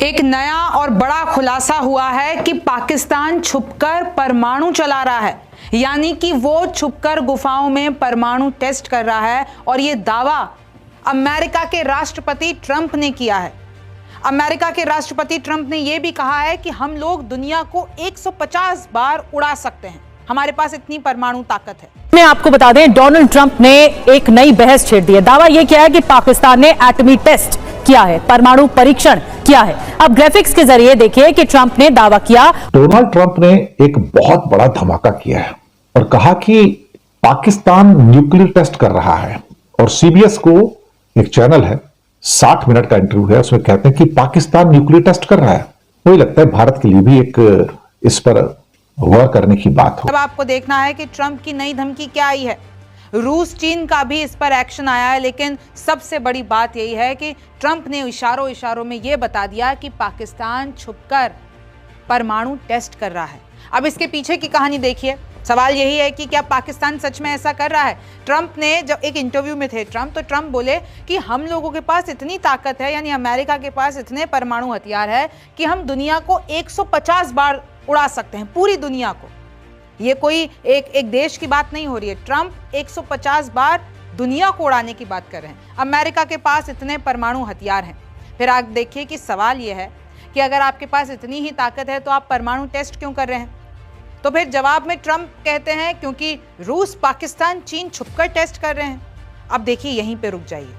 एक नया और बड़ा खुलासा हुआ है कि पाकिस्तान छुपकर परमाणु चला रहा है, यानी कि वो छुपकर गुफाओं में परमाणु टेस्ट कर रहा है। और ये दावा अमेरिका के राष्ट्रपति ट्रंप ने किया है। अमेरिका के राष्ट्रपति ट्रंप ने यह भी कहा है कि हम लोग दुनिया को 150 बार उड़ा सकते हैं, हमारे पास इतनी परमाणु ताकत है। मैं आपको बता दें, डोनाल्ड ट्रंप ने एक नई बहस छेड़ दी है। दावा यह किया है कि पाकिस्तान ने एटमी टेस्ट किया है, परमाणु परीक्षण किया है। अब ग्राफिक्स के जरिए देखिए कि ट्रंप ने दावा किया। डोनाल्ड ट्रंप ने एक बहुत बड़ा धमाका किया है और कहा कि पाकिस्तान न्यूक्लियर टेस्ट कर रहा है। और सीबीएस को एक चैनल है, 60 मिनट का इंटरव्यू है, उसमें कहते हैं कि पाकिस्तान न्यूक्लियर टेस्ट कर रहा है। मुझे लगता है भारत के लिए भी एक इस पर गौर करने की बात हो। अब आपको देखना है कि ट्रंप की नई धमकी क्या आई है। रूस चीन का भी इस पर एक्शन आया है, लेकिन सबसे बड़ी बात यही है कि ट्रंप ने इशारों में यह बता दिया कि पाकिस्तान छुपकर परमाणु टेस्ट कर रहा है। अब इसके पीछे की कहानी देखिए। सवाल यही है कि क्या पाकिस्तान सच में ऐसा कर रहा है। ट्रंप ने जब एक इंटरव्यू में थे तो ट्रंप बोले कि हम लोगों के पास इतनी ताकत है, यानी अमेरिका के पास इतने परमाणु हथियार है कि हम दुनिया को 150 बार उड़ा सकते हैं, पूरी दुनिया को। ये कोई एक देश की बात नहीं हो रही है। ट्रंप 150 बार दुनिया को उड़ाने की बात कर रहे हैं। अमेरिका के पास इतने परमाणु हथियार हैं। फिर आप देखिए कि सवाल ये है कि अगर आपके पास इतनी ही ताकत है तो आप परमाणु टेस्ट क्यों कर रहे हैं। तो फिर जवाब में ट्रंप कहते हैं क्योंकि रूस, पाकिस्तान, चीन छुपकर टेस्ट कर रहे हैं। अब देखिए, यहीं पे रुक जाइए।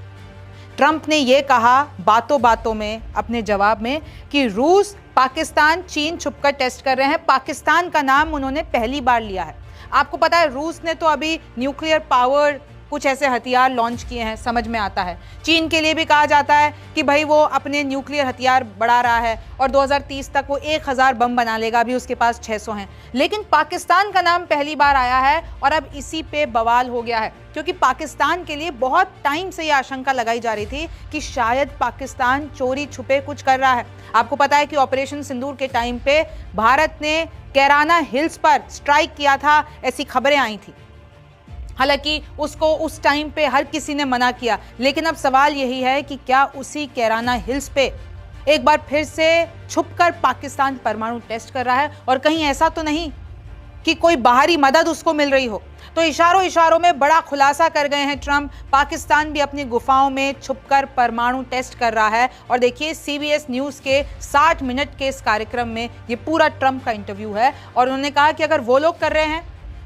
ट्रंप ने यह कहा बातों बातों में अपने जवाब में कि रूस, पाकिस्तान, चीन छुपकर टेस्ट कर रहे हैं। पाकिस्तान का नाम उन्होंने पहली बार लिया है। आपको पता है, रूस ने तो अभी न्यूक्लियर पावर कुछ ऐसे हथियार लॉन्च किए हैं, समझ में आता है। चीन के लिए भी कहा जाता है कि भाई वो अपने न्यूक्लियर हथियार बढ़ा रहा है और 2030 तक वो 1000 बम बना लेगा, अभी उसके पास 600 हैं। लेकिन पाकिस्तान का नाम पहली बार आया है और अब इसी पे बवाल हो गया है, क्योंकि पाकिस्तान के लिए बहुत टाइम से ये आशंका लगाई जा रही थी कि शायद पाकिस्तान चोरी छुपे कुछ कर रहा है। आपको पता है कि ऑपरेशन सिंदूर के टाइम पे भारत ने कैराना हिल्स पर स्ट्राइक किया था, ऐसी खबरें आई थी। हालांकि उसको उस टाइम पे हर किसी ने मना किया, लेकिन अब सवाल यही है कि क्या उसी कैराना हिल्स पे एक बार फिर से छुपकर पाकिस्तान परमाणु टेस्ट कर रहा है, और कहीं ऐसा तो नहीं कि कोई बाहरी मदद उसको मिल रही हो। तो इशारों में बड़ा खुलासा कर गए हैं ट्रंप। पाकिस्तान भी अपनी गुफाओं में छुपकर परमाणु टेस्ट कर रहा है। और देखिए, सीबीएस न्यूज़ के 60 मिनट के इस कार्यक्रम में ये पूरा ट्रंप का इंटरव्यू है। और उन्होंने कहा कि अगर वो लोग कर रहे हैं,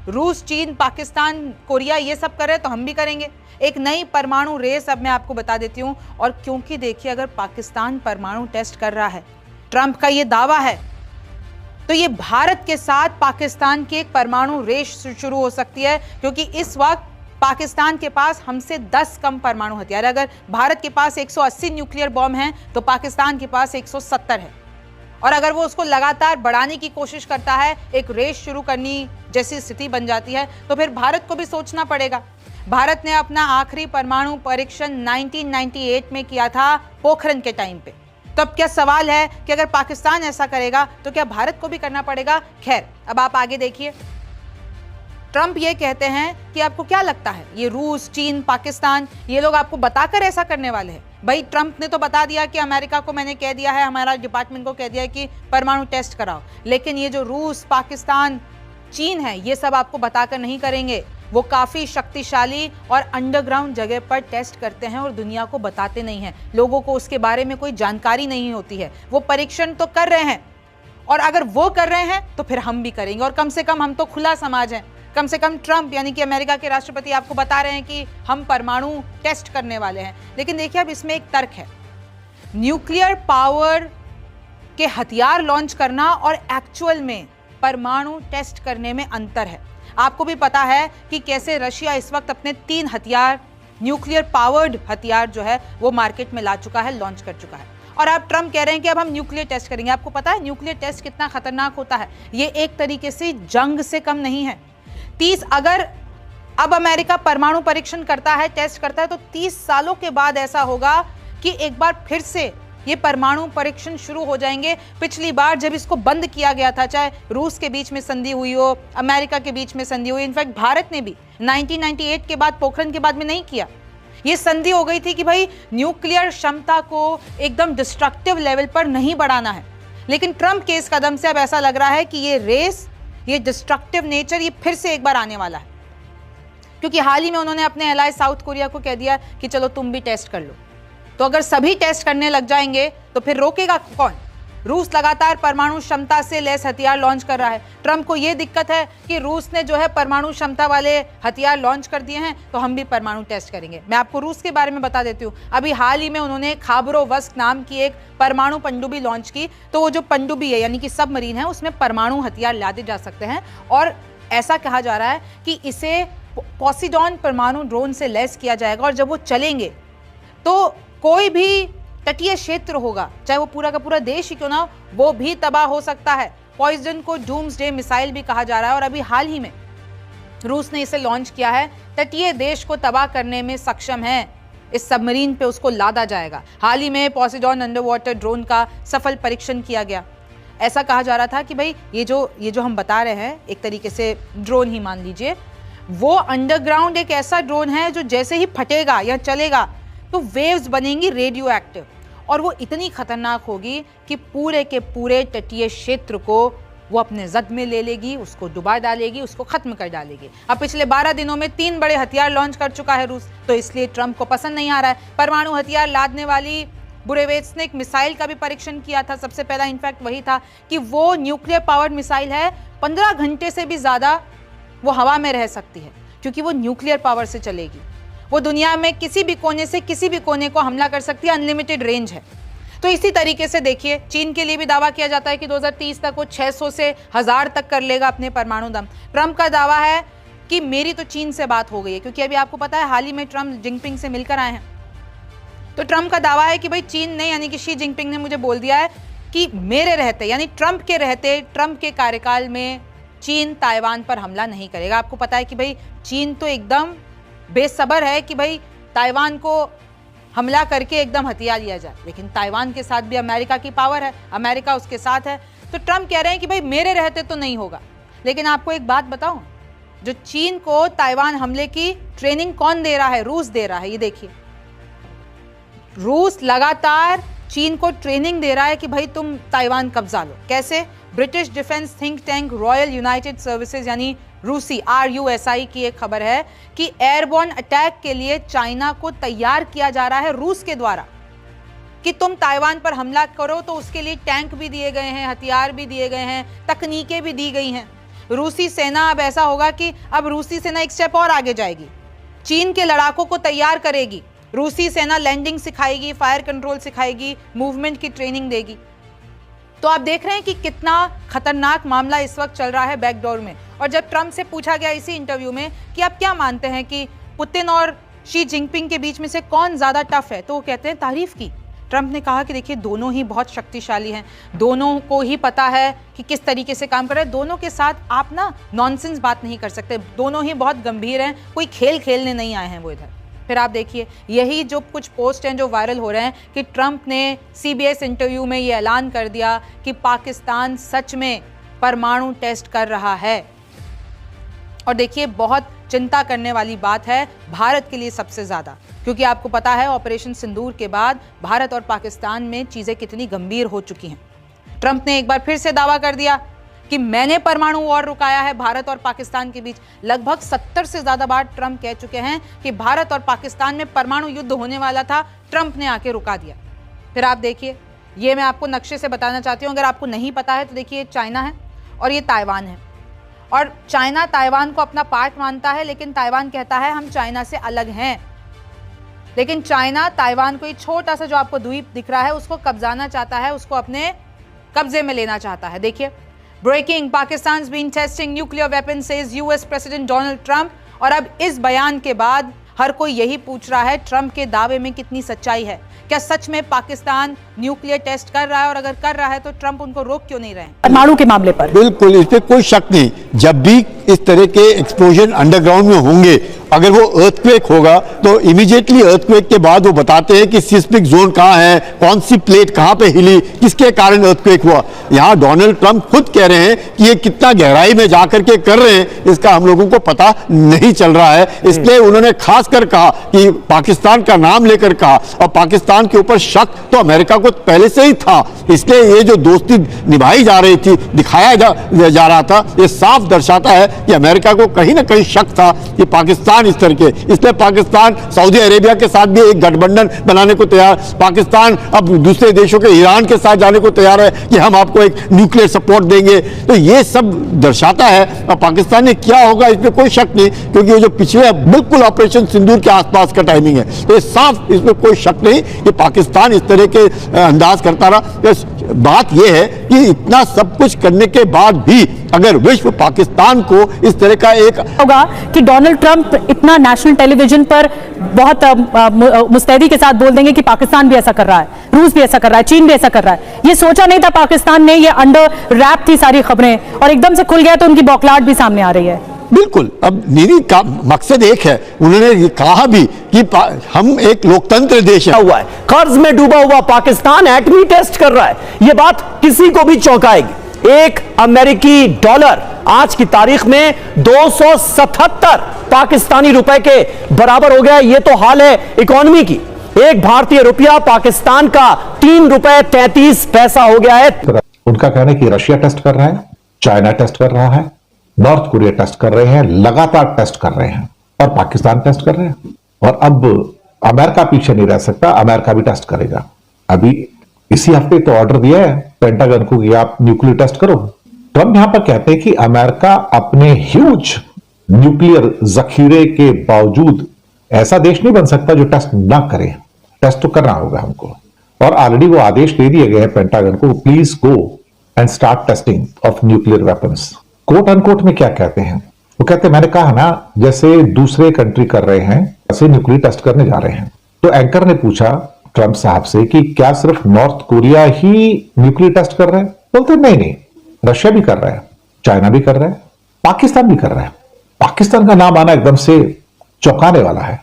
रूस, चीन, पाकिस्तान, कोरिया, ये सब कर रहे हैं, तो हम भी करेंगे। एक नई परमाणु रेस अब मैं आपको बता देती हूँ। और क्योंकि देखिए, अगर पाकिस्तान परमाणु टेस्ट कर रहा है, ट्रंप का ये दावा है, तो ये भारत के साथ पाकिस्तान की एक परमाणु रेस शुरू हो सकती है। क्योंकि इस वक्त पाकिस्तान के पास हमसे 10 कम परमाणु हथियार है। अगर भारत के पास 180 न्यूक्लियर बॉम्ब हैं तो पाकिस्तान के पास 170 है। और अगर वो उसको लगातार बढ़ाने की कोशिश करता है, एक रेस शुरू करनी जैसी स्थिति बन जाती है, तो फिर भारत को भी सोचना पड़ेगा। भारत ने अपना आखिरी परमाणु परीक्षण 1998 में किया था, पोखरण के टाइम पे। तो अब क्या सवाल है कि अगर पाकिस्तान ऐसा करेगा तो क्या भारत को भी करना पड़ेगा। खैर, अब आप आगे देखिए। ट्रंप ये कहते हैं कि आपको क्या लगता है, ये रूस, चीन, पाकिस्तान, ये लोग आपको बताकर ऐसा करने वाले हैं। भाई, ट्रंप ने तो बता दिया कि अमेरिका को मैंने कह दिया है, हमारा डिपार्टमेंट को कह दिया है कि परमाणु टेस्ट कराओ। लेकिन ये जो रूस, पाकिस्तान, चीन है, ये सब आपको बताकर नहीं करेंगे। वो काफ़ी शक्तिशाली और अंडरग्राउंड जगह पर टेस्ट करते हैं और दुनिया को बताते नहीं हैं। लोगों को उसके बारे में कोई जानकारी नहीं होती है। वो परीक्षण तो कर रहे हैं, और अगर वो कर रहे हैं तो फिर हम भी करेंगे। और कम से कम हम तो खुला समाज हैं। कम से कम ट्रंप यानी कि अमेरिका के राष्ट्रपति आपको बता रहे हैं कि हम परमाणु टेस्ट करने वाले हैं। लेकिन देखिए, अब इसमें एक तर्क है। न्यूक्लियर पावर के हथियार लॉन्च करना और एक्चुअल में परमाणु टेस्ट करने में अंतर है। आपको भी पता है कि कैसे रशिया इस वक्त अपने 3 हथियार, न्यूक्लियर पावर्ड हथियार जो है वो मार्केट में ला चुका है, लॉन्च कर चुका है। और आप ट्रंप कह रहे हैं कि अब हम न्यूक्लियर टेस्ट करेंगे। आपको पता है न्यूक्लियर टेस्ट कितना खतरनाक होता है। ये एक तरीके से जंग से कम नहीं है। अगर अब अमेरिका परमाणु परीक्षण करता है, टेस्ट करता है, तो 30 सालों के बाद ऐसा होगा कि एक बार फिर से ये परमाणु परीक्षण शुरू हो जाएंगे। पिछली बार जब इसको बंद किया गया था, चाहे रूस के बीच में संधि हुई हो, अमेरिका के बीच में संधि हुई, इनफैक्ट भारत ने भी 1998 के बाद, पोखरण के बाद में नहीं किया। ये संधि हो गई थी कि भाई न्यूक्लियर क्षमता को एकदम डिस्ट्रक्टिव लेवल पर नहीं बढ़ाना है। लेकिन ट्रंप के इस कदम से अब ऐसा लग रहा है कि ये रेस, ये डिस्ट्रक्टिव नेचर, ये फिर से एक बार आने वाला है, क्योंकि हाल ही में उन्होंने अपने एलाय साउथ कोरिया को कह दिया कि चलो तुम भी टेस्ट कर लो। तो अगर सभी टेस्ट करने लग जाएंगे तो फिर रोकेगा कौन? रूस लगातार परमाणु क्षमता से लैस हथियार लॉन्च कर रहा है। ट्रंप को यह दिक्कत है कि रूस ने जो है परमाणु क्षमता वाले हथियार लॉन्च कर दिए हैं, तो हम भी परमाणु टेस्ट करेंगे। मैं आपको रूस के बारे में बता देती हूँ। अभी हाल ही में उन्होंने खाबरोवस्क नाम की एक परमाणु पनडुब्बी लॉन्च की। तो वो जो पनडुब्बी है यानी कि सबमरीन है, उसमें परमाणु हथियार लादे जा सकते हैं और ऐसा कहा जा रहा है कि इसे पोसिडॉन परमाणु ड्रोन से लैस किया जाएगा और जब वो चलेंगे तो कोई भी तटीय क्षेत्र होगा, चाहे वो पूरा का पूरा देश ही क्यों ना हो, वो भी तबाह हो सकता है। पॉइजन को डूम्सडे मिसाइल भी कहा जा रहा है और अभी हाल ही में रूस ने इसे लॉन्च किया है। तटीय देश को तबाह करने में सक्षम है। इस सबमरीन पे उसको लादा जाएगा। हाल ही में पोसिडॉन अंडर वाटर ड्रोन का सफल परीक्षण किया गया। ऐसा कहा जा रहा था कि भाई ये जो हम बता रहे हैं, एक तरीके से ड्रोन ही मान लीजिए, वो अंडरग्राउंड एक ऐसा ड्रोन है जो जैसे ही फटेगा या चलेगा तो वेव्स बनेंगी रेडियो एक्टिव, और वो इतनी खतरनाक होगी कि पूरे के पूरे तटीय क्षेत्र को वो अपने जद में ले लेगी, उसको डुबा डालेगी, उसको खत्म कर डालेगी। अब पिछले 12 दिनों में 3 बड़े हथियार लॉन्च कर चुका है रूस, तो इसलिए ट्रंप को पसंद नहीं आ रहा है। परमाणु हथियार लादने वाली बुरेवेत्सनिक मिसाइल का भी परीक्षण किया था। सबसे पहला इनफैक्ट वही था कि वो न्यूक्लियर पावर्ड मिसाइल है, 15 घंटे से भी ज्यादा वो हवा में रह सकती है, क्योंकि वो न्यूक्लियर पावर से चलेगी। वो दुनिया में किसी भी कोने से किसी भी कोने को हमला कर सकती है, अनलिमिटेड रेंज है। तो इसी तरीके से देखिए, चीन के लिए भी दावा किया जाता है कि 2030 तक वो 600 से 1000 तक कर लेगा अपने परमाणु दम। ट्रंप का दावा है कि मेरी तो चीन से बात हो गई है, क्योंकि अभी आपको पता है हाल ही में ट्रंप जिनपिंग से मिलकर आए हैं। तो ट्रंप का दावा है कि भाई चीन ने, यानी कि शी जिनपिंग ने मुझे बोल दिया है कि मेरे रहते, यानी ट्रंप के रहते, ट्रंप के कार्यकाल में चीन ताइवान पर हमला नहीं करेगा। आपको पता है कि भाई चीन तो एकदम बेसब्र है कि भाई ताइवान को हमला करके एकदम हथिया लिया जाए, लेकिन ताइवान के साथ भी अमेरिका की पावर है, अमेरिका उसके साथ है। तो ट्रंप कह रहे हैं कि भाई मेरे रहते तो नहीं होगा। लेकिन आपको एक बात बताऊं, जो चीन को ताइवान हमले की ट्रेनिंग कौन दे रहा है? रूस दे रहा है। ये देखिए, रूस लगातार चीन को ट्रेनिंग दे रहा है कि भाई तुम ताइवान कब्जा लो। कैसे? British defence think tank royal United services यानी रूसी RUSI की एक खबर है कि एयरबोर्न अटैक के लिए चाइना को तैयार किया जा रहा है रूस के द्वारा, कि तुम ताइवान पर हमला करो तो उसके लिए टैंक भी दिए गए हैं, हथियार भी दिए गए हैं, तकनीकें भी दी गई हैं। रूसी सेना, अब ऐसा होगा कि अब रूसी सेना एक स्टेप और आगे जाएगी, चीन के लड़ाकों को तैयार करेगी। रूसी सेना लैंडिंग सिखाएगी, फायर कंट्रोल सिखाएगी, मूवमेंट की ट्रेनिंग देगी। तो आप देख रहे हैं कि कितना खतरनाक मामला इस वक्त चल रहा है बैकडोर में। और जब ट्रंप से पूछा गया इसी इंटरव्यू में कि आप क्या मानते हैं कि पुतिन और शी जिनपिंग के बीच में से कौन ज्यादा टफ है, तो वो कहते हैं तारीफ की। ट्रंप ने कहा कि देखिए दोनों ही बहुत शक्तिशाली हैं, दोनों को ही पता है कि किस तरीके से काम कर रहे हैं, दोनों के साथ आप ना नॉनसेंस बात नहीं कर सकते, दोनों ही बहुत गंभीर हैं, कोई खेल खेलने नहीं आए हैं वो इधर। फिर आप देखिए यही जो कुछ पोस्ट हैं जो वायरल हो रहे हैं कि ट्रंप ने CBS इंटरव्यू में ये ऐलान कर दिया कि पाकिस्तान सच में परमाणु टेस्ट कर रहा है। और देखिए बहुत चिंता करने वाली बात है भारत के लिए सबसे ज़्यादा, क्योंकि आपको पता है ऑपरेशन सिंदूर के बाद भारत और पाकिस्तान में चीज़ें कितनी गंभीर हो चुकी हैं। ट्रंप ने एक बार फिर से दावा कर दिया कि मैंने परमाणु वॉर रुकाया है भारत और पाकिस्तान के बीच। लगभग 70 से ज़्यादा बार ट्रंप कह चुके हैं कि भारत और पाकिस्तान में परमाणु युद्ध होने वाला था, ट्रंप ने आके रुका दिया। फिर आप देखिए, ये मैं आपको नक्शे से बताना चाहती हूँ, अगर आपको नहीं पता है तो देखिए चाइना है और ये ताइवान है। और चाइना ताइवान को अपना पार्ट मानता है, लेकिन ताइवान कहता है हम चाइना से अलग हैं। लेकिन चाइना ताइवान को, ये छोटा सा जो आपको द्वीप दिख रहा है, उसको कब्जाना चाहता है, उसको अपने कब्जे में लेना चाहता है। देखिए, breaking, Pakistan been testing nuclear weapon says US president Donald Trump. और अब इस बयान के बाद हर कोई यही पूछ रहा है ट्रंप के दावे में कितनी सच्चाई है। क्या सच में पाकिस्तान न्यूक्लियर टेस्ट कर रहा है, और अगर कर रहा है तो ट्रंप उनको रोक क्यों नहीं रहे हैं? परमाणु के मामले पर बिल्कुल, इस पे कोई शक नहीं। जब भी इस तरह के एक्सप्लोजन अंडरग्राउंड में होंगे अगर वो अर्थक्वेक होगा तो इमीडिएटली अर्थक्वेक के बाद वो बताते हैं कि सिस्मिक जोन कहाँ है, कौन सी प्लेट कहाँ पे हिली, किसके कारण अर्थक्वेक हुआ। यहाँ डोनाल्ड ट्रंप खुद कह रहे हैं कि ये कितना गहराई में जाकर के कर रहे हैं इसका हम लोगों को पता नहीं चल रहा है। इसलिए उन्होंने खासकर कहा कि पाकिस्तान का नाम लेकर कहा, और पाकिस्तान के ऊपर शक तो अमेरिका को पहले से ही था। इसलिए ये जो दोस्ती निभाई जा रही थी, दिखाया जा रहा था, ये साफ दर्शाता है कि अमेरिका को कहीं ना कहीं शक था कि पाकिस्तान इस तरह के, इसलिए पाकिस्तान सऊदी अरेबिया के साथ भी एक गठबंधन बनाने को तैयार, पाकिस्तान अब दूसरे देशों के ईरान के साथ जाने को तैयार है कि हम आपको एक न्यूक्लियर सपोर्ट देंगे। तो ये सब दर्शाता है, और पाकिस्तान ने क्या होगा इसमें कोई शक नहीं, क्योंकि ये जो पिछले बिल्कुल ऑपरेशन सिंदूर के आसपास का टाइमिंग है, तो ये साफ, इसमें कोई शक नहीं कि पाकिस्तान इस तरह के अंदाज करता रहा। बात यह है कि इतना सब कुछ करने के बाद भी अगर विश्व पाकिस्तान को इस तरह का एक होगा कि डोनाल्ड ट्रंप इतना नेशनल टेलीविजन पर बहुत मुस्तैदी के साथ बोल देंगे कि पाकिस्तान भी ऐसा कर रहा है, रूस भी ऐसा कर रहा है, चीन भी ऐसा कर रहा है। ये सोचा नहीं था पाकिस्तान ने, ये अंडर रैप थी सारी खबरें, और एकदम से खुल गया तो उनकी बौखलाहट भी सामने आ रही है। बिल्कुल, अब मेरी का मकसद एक है, उन्होंने ये कहा भी कि हम एक लोकतंत्र देश है। हुआ है, कर्ज में डूबा हुआ पाकिस्तान एटमी टेस्ट कर रहा है, ये बात किसी को भी चौंकाएगी। एक अमेरिकी डॉलर आज की तारीख में 277 पाकिस्तानी रुपए के बराबर हो गया। ये तो हाल है इकोनॉमी की। एक भारतीय रुपया पाकिस्तान का 3 रुपए 33 पैसा हो गया है। उनका कहना है कि रशिया टेस्ट कर रहा है, चाइना टेस्ट कर रहा है, नॉर्थ कोरिया टेस्ट कर रहे हैं, लगातार टेस्ट कर रहे हैं, और पाकिस्तान टेस्ट कर रहे हैं, और अब अमेरिका पीछे नहीं रह सकता, अमेरिका भी टेस्ट करेगा। अभी इसी हफ्ते तो ऑर्डर दिया है पेंटागन को कि आप न्यूक्लियर टेस्ट करो। ट्रंप यहां पर कहते हैं कि अमेरिका अपने ह्यूज न्यूक्लियर जखीरे के बावजूद ऐसा देश नहीं बन सकता जो टेस्ट ना करे। टेस्ट तो करना होगा हमको, और ऑलरेडी वो आदेश दे दिए गए हैं पेंटागन को, please go and start testing of nuclear weapons. Quote unquote में क्या कहते हैं, वो कहते हैं मैंने कहा ना जैसे दूसरे कंट्री कर रहे हैं ऐसे न्यूक्लियर टेस्ट करने जा रहे हैं। तो एंकर ने पूछा ट्रंप साहब से कि क्या सिर्फ नॉर्थ कोरिया ही न्यूक्लियर टेस्ट कर रहा है? बोलते नहीं, रशिया भी कर रहा है, चाइना भी कर रहा है, पाकिस्तान भी कर रहा है। पाकिस्तान का नाम आना एकदम से चौंकाने वाला है।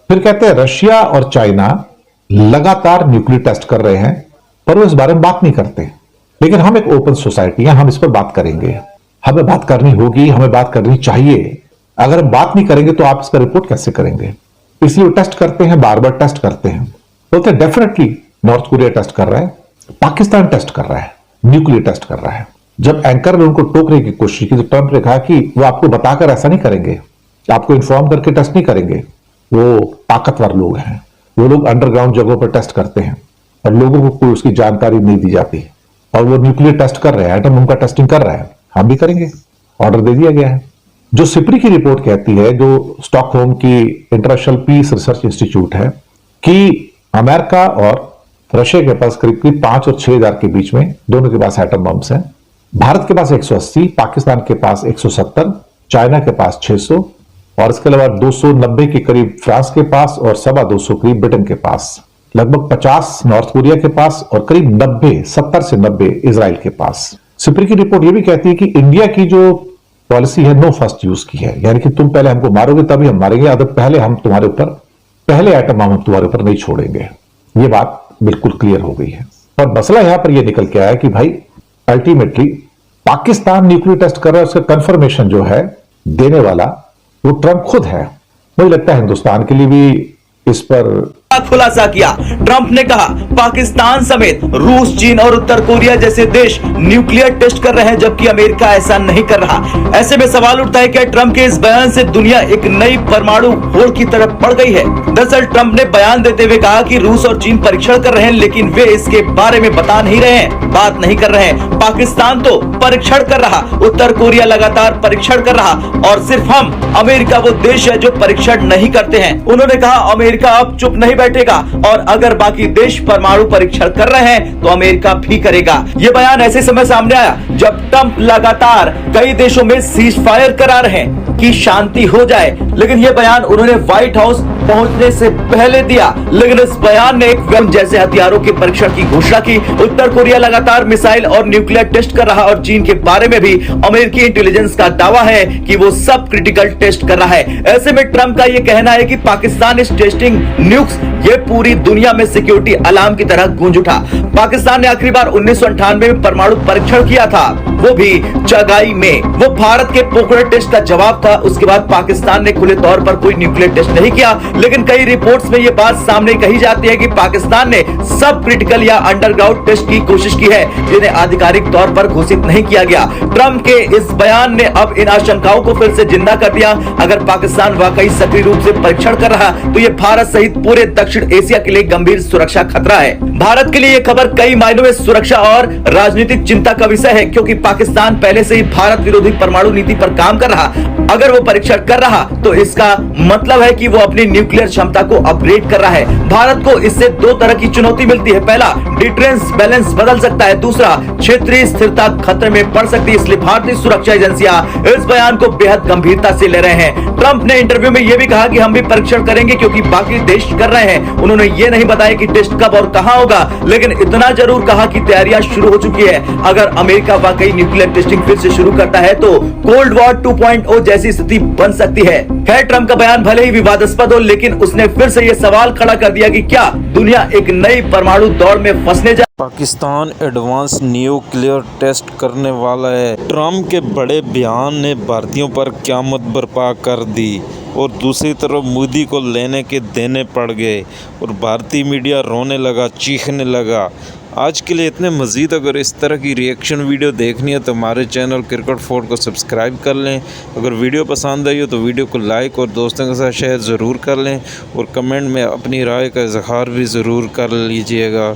फिर कहते हैं रशिया और चाइना लगातार न्यूक्लियर टेस्ट कर रहे हैं, पर वो इस बारे में बात नहीं करते। लेकिन हम एक ओपन सोसाइटी है, हम इस पर बात करेंगे, हमें बात करनी होगी, हमें बात करनी चाहिए। अगर हम बात नहीं करेंगे तो आप इस पर रिपोर्ट कैसे करेंगे? इसलिए वो टेस्ट करते हैं, बार बार टेस्ट करते हैं। बोलते हैं डेफिनेटली नॉर्थ कोरिया टेस्ट कर रहा है, पाकिस्तान टेस्ट कर रहा है, न्यूक्लियर टेस्ट कर रहा है। जब एंकर ने उनको टोकने की कोशिश की तो ट्रंप ने कहा कि वो आपको बताकर ऐसा नहीं करेंगे, आपको इन्फॉर्म करके टेस्ट नहीं करेंगे। वो ताकतवर लोग हैं, वो लोग अंडरग्राउंड जगहों पर टेस्ट करते हैं और लोगों को कोई उसकी जानकारी नहीं दी जाती। और वो न्यूक्लियर टेस्ट कर रहे हैं, एटम बम का टेस्टिंग कर रहा है, हम भी करेंगे, ऑर्डर दे दिया गया है। जो सिप्री की रिपोर्ट कहती है, जो स्टॉकहोम की इंटरनेशनल पीस रिसर्च इंस्टीट्यूट है, कि अमेरिका और रशिया के पास करीब करीब 5 और 6 हजार के बीच में दोनों के पास एटम बम्स हैं। भारत के पास 180, पाकिस्तान के पास 170, चाइना के पास 600, और इसके अलावा 290 के करीब फ्रांस के पास और 225 करीब ब्रिटेन के पास, लगभग 50 नॉर्थ कोरिया के पास और करीब 70 से 90 इजराइल के पास। सिप्री की रिपोर्ट यह भी कहती है कि इंडिया की जो पॉलिसी है नो फर्स्ट यूज की है, यानी कि तुम पहले हमको मारोगे तभी हम मारेंगे, अगर पहले हम तुम्हारे ऊपर पहले एटम बम हम तुम्हारे ऊपर नहीं छोड़ेंगे। ये बात बिल्कुल क्लियर हो गई है। और मसला यहां पर यह निकल के आया कि भाई अल्टीमेटली पाकिस्तान न्यूक्लियर टेस्ट कर रहा है, उसका कंफर्मेशन जो है देने वाला वो ट्रंप खुद है। मुझे लगता है हिंदुस्तान के लिए भी इस पर खुलासा किया। ट्रंप ने कहा पाकिस्तान समेत रूस, चीन और उत्तर कोरिया जैसे देश न्यूक्लियर टेस्ट कर रहे हैं, जबकि अमेरिका ऐसा नहीं कर रहा। ऐसे में सवाल उठता है कि ट्रंप के इस बयान से दुनिया एक नई परमाणु होड़ की तरफ बढ़ गई है। दरअसल ट्रंप ने बयान देते हुए कहा कि रूस और चीन परीक्षण कर रहे हैं, लेकिन वे इसके बारे में बता नहीं रहे हैं, बात नहीं कर रहे हैं। पाकिस्तान तो परीक्षण कर रहा, उत्तर कोरिया लगातार परीक्षण कर रहा, और सिर्फ हम अमेरिका वो देश है जो परीक्षण नहीं करते हैं। उन्होंने कहा अमेरिका अब चुप नहीं बैठेगा, और अगर बाकी देश परमाणु परीक्षण कर रहे हैं तो अमेरिका भी करेगा। ये बयान ऐसे समय सामने आया जब ट्रंप लगातार कई देशों में सीज फायर करा रहे हैं कि शांति हो जाए, लेकिन ये बयान उन्होंने व्हाइट हाउस पहुंचने से पहले दिया। लेकिन इस बयान ने एक बम जैसे हथियारों के परीक्षण की घोषणा की। उत्तर कोरिया लगातार मिसाइल और न्यूक्लियर टेस्ट कर रहा और चीन के बारे में भी अमेरिकी इंटेलिजेंस का दावा है कि वो सब क्रिटिकल टेस्ट कर रहा है। ऐसे में ट्रंप का यह कहना है कि पाकिस्तान इज टेस्टिंग न्यूक्स, ये पूरी दुनिया में सिक्योरिटी अलार्म की तरह गूंज उठा। पाकिस्तान ने आखिरी बार 1998 में परमाणु परीक्षण किया था, वो भी चगाई में। वो भारत के पोखरण टेस्ट का जवाब था। उसके बाद पाकिस्तान ने खुले तौर पर कोई न्यूक्लियर टेस्ट नहीं किया। लेकिन कई रिपोर्ट्स में ये बात सामने कही जाती है कि पाकिस्तान ने सब क्रिटिकल या अंडरग्राउंड टेस्ट की कोशिश की है, जिन्हें आधिकारिक तौर पर घोषित नहीं किया गया। ट्रंप के इस बयान ने अब इन आशंकाओं को फिर से जिंदा कर दिया। अगर पाकिस्तान वाकई सक्रिय रूप से परीक्षण कर रहा तो ये भारत सहित पूरे दक्षिण एशिया के लिए गंभीर सुरक्षा खतरा है। भारत के लिए ये खबर कई मायनों में सुरक्षा और राजनीतिक चिंता का विषय है, क्योंकि पाकिस्तान पहले से ही भारत विरोधी परमाणु नीति पर काम कर रहा। अगर वो परीक्षण कर रहा तो इसका मतलब है कि वो अपनी न्यूक्लियर क्षमता को अपग्रेड कर रहा है। भारत को इससे दो तरह की चुनौती मिलती है। पहला, डिफरेंस बैलेंस बदल सकता है। दूसरा, क्षेत्रीय स्थिरता खतरे में पड़ सकती है। इसलिए भारतीय सुरक्षा एजेंसियां इस बयान को बेहद गंभीरता से ले रहे हैं। ट्रंप ने इंटरव्यू में यह भी कहा कि हम भी परीक्षण करेंगे क्योंकि बाकी देश कर रहे हैं। उन्होंने ये नहीं बताया कि टेस्ट कब और कहां होगा, लेकिन इतना जरूर कहा कि तैयारियां शुरू हो चुकी है। अगर अमेरिका वाकई न्यूक्लियर टेस्टिंग फिर से शुरू करता है तो कोल्ड वॉर 2.0 जैसी स्थिति बन सकती है। खैर, ट्रंप का बयान भले ही विवादास्पद हो, लेकिन उसने फिर से यह सवाल खड़ा कर दिया कि क्या दुनिया एक नई परमाणु दौर में फंसने जा पाकिस्तान एडवांस न्यूक्लियर टेस्ट करने वाला है। ट्रंप के बड़े बयान ने भारतीयों पर क़यामत बर्पा कर दी और दूसरी तरफ मोदी को लेने के देने पड़ गए और भारतीय मीडिया रोने लगा, चीखने लगा। आज के लिए इतने। मज़ीद अगर इस तरह की रिएक्शन वीडियो देखनी है तो हमारे चैनल क्रिकेट फोर्ट को सब्सक्राइब कर लें। अगर वीडियो पसंद आई हो तो वीडियो को लाइक और दोस्तों के साथ शेयर ज़रूर कर लें और कमेंट में अपनी राय का इजहार भी ज़रूर कर लीजिएगा।